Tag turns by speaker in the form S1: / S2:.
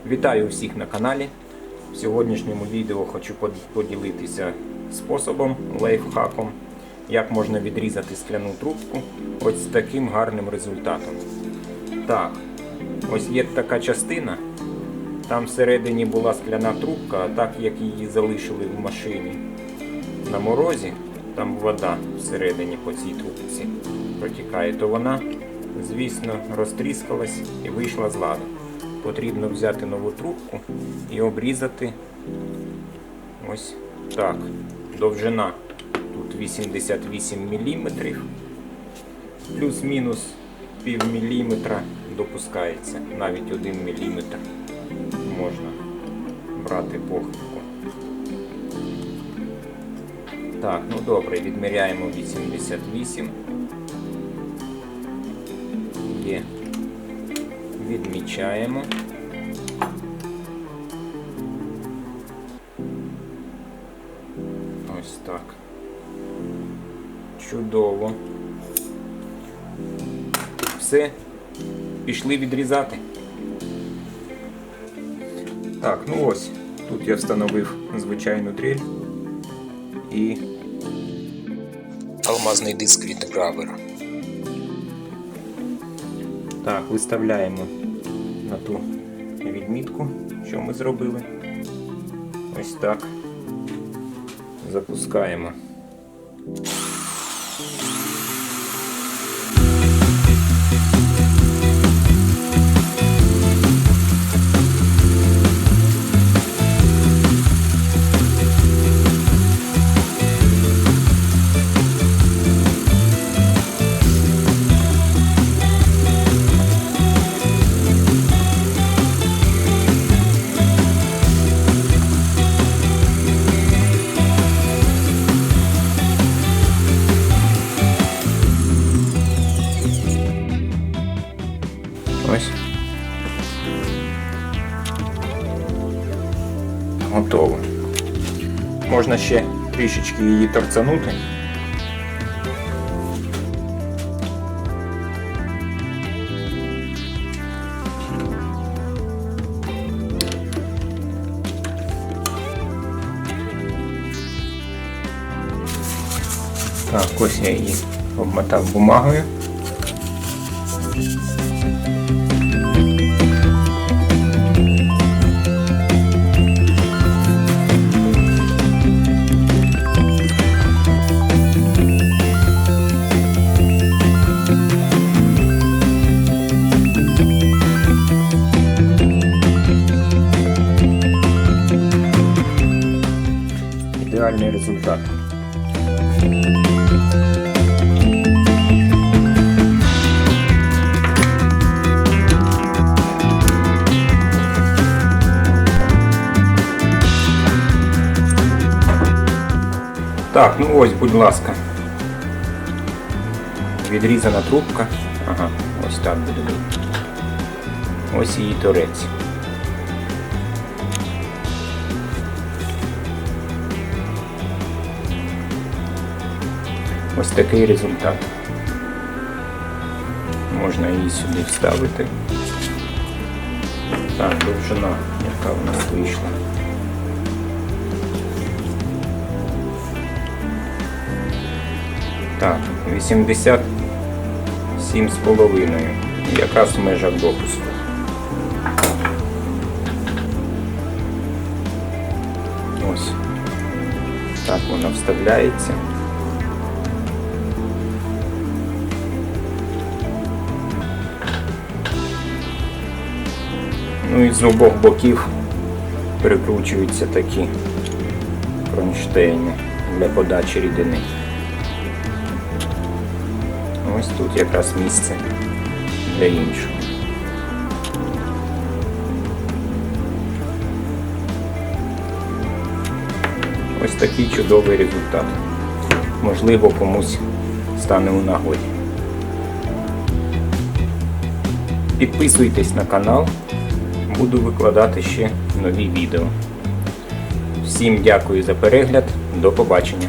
S1: Вітаю всіх на каналі. В сьогоднішньому відео хочу поділитися способом, лайфхаком, як можна відрізати скляну трубку ось з таким гарним результатом. Так, ось є така частина, там всередині була скляна трубка, а так як її залишили в машині на морозі, там вода всередині по цій трубці протікає, то вона, звісно, розтріскалась і вийшла з ладу. Потрібно взяти нову трубку і обрізати ось так. Довжина тут 88 мм, плюс-мінус пів міліметра допускається, навіть 1 мм можна брати похибку. Так, ну добре, відміряємо 88. Є. Відмічаємо. Ось так. Чудово. Все. Пішли відрізати. Так, ну ось. Тут я встановив звичайну дрель і алмазний диск від гравера. Так, виставляємо на ту відмітку, що ми зробили. Ось так. Запускаємо. Ось. Готово. Можна ще трішечки її торцанути. Так, ось я її обмотав бумагою. Ідеальний результат. Так, ну ось, будь ласка, відрізана трубка. Ага, ось так буде. Ось її торець. Ось такий результат. Можна її сюди вставити. Так, довжина, яка у нас вийшла. Так, 87,5, якраз в межах допуску. Ось. Так вона вставляється. Ну і з обох боків прикручуються такі кронштейни для подачі рідини. Ось тут якраз місце для іншого. Ось такий чудовий результат. Можливо, комусь стане у нагоді. Підписуйтесь на канал, буду викладати ще нові відео. Всім дякую за перегляд, до побачення.